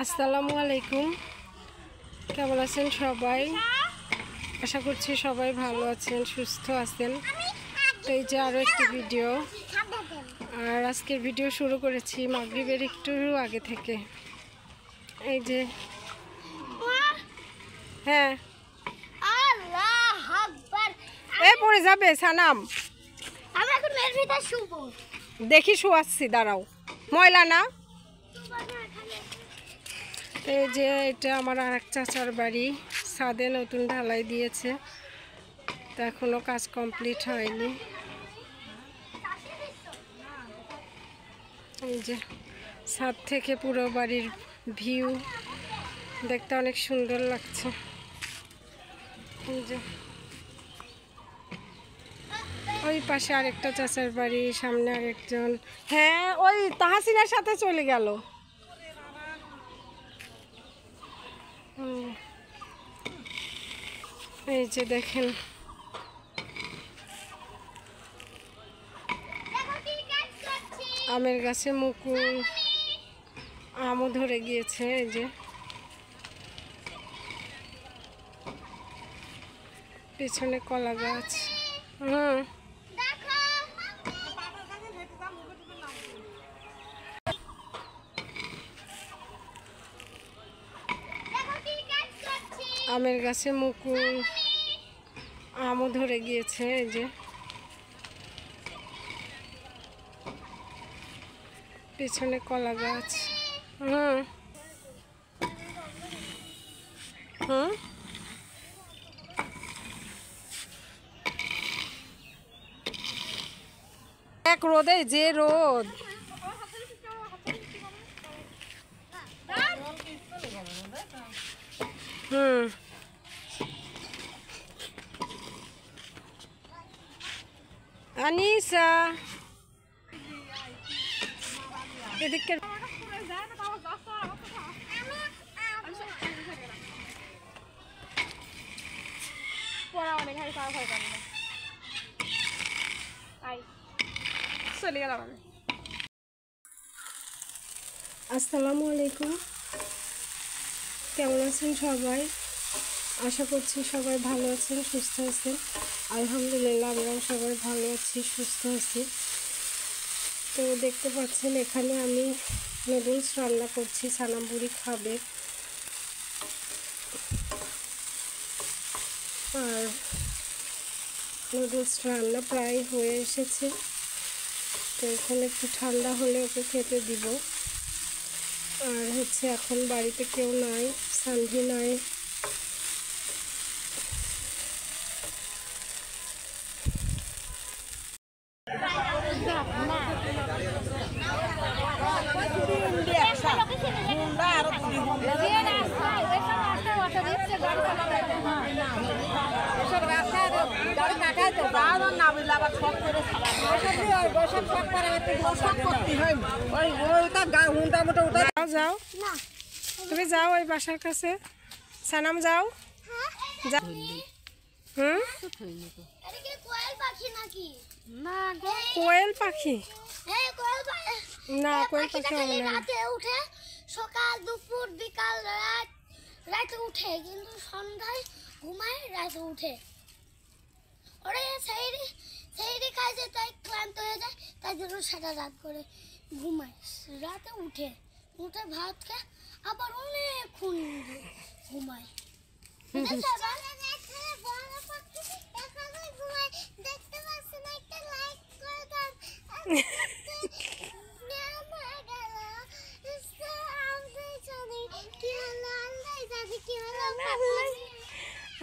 আসসালামু আলাইকুম। কেমন আছেন সবাই? আশা করছি সবাই ভালো আছেন, সুস্থ আছেন। তো এই যে আরও একটি ভিডিও, আর আজকের ভিডিও শুরু করেছি মাগরিবের একটু আগে থেকে। এই যে হ্যাঁ এ পড়ে যাবে সানাম। দেখি শুয়াচ্ছি, দাঁড়াও, ময়লা না। এই যে এটা আমার আর এক চাচার বাড়ি, ছাদে নতুন ঢালাই দিয়েছে, তো এখনো কাজ কমপ্লিট হয়নি। এই যে ছাদ থেকে পুরো বাড়ির ভিউ দেখতে অনেক সুন্দর লাগছে। এই যে ওই পাশে আরেকটা চাচার বাড়ি, সামনে আরেকজন। হ্যাঁ, ওই তাহাসিনার সাথে চলে গেল। এই যে দেখেন আমের গাছে মুকুল, আমও ধরে গিয়েছে। এই যে পেছনে কলা গাছ। আমের গাছে মুকুল, আমও ধরে গিয়েছে। এই যে পেছনে কলা গাছ। এক রোদে যে রোদ। আনিসা এদিকে আসসালামু আলাইকুম। কেমন আছেন সবাই? আশা করছি সবাই ভালো আছেন, সুস্থ আছেন। আলহামদুলিল্লাহ আমরাও সবাই ভালো আছি, সুস্থ আছি। তো দেখতে পাচ্ছেন এখানে আমি নুডলস রান্না করছি, সানাম বুড়ি খাবে। আর নুডলস রান্না প্রায় হয়ে এসেছে, তো এখানে একটু ঠান্ডা হলে ওকে খেতে দিব। আর হচ্ছে এখন বাড়িতে কেউ নাই, সানভি নাই। যাও, তুমি যাও ওই বাসার কাছে। সানাম যাও। কোয়েল পাখি না, কোয়েল পাখি উঠে সকাল দুপুর বিকাল রাত, রাতে উঠে কিন্তু সন্ধ্যায় ঘুমায়, রাতে উঠে। ওরা সেই কাজে তাই ক্লান্ত হয়ে যায়, তাই জন্য সারা রাত করে ঘুমায়, রাতে উঠে ভাত খায়, আবার অনেকক্ষণ ঘুমায়।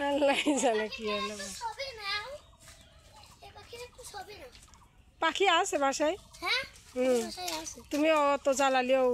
আল্লাহ জানে কি হলো। পাখি আছে বাসায়? হ্যাঁ, তুমি অত জ্বালালিও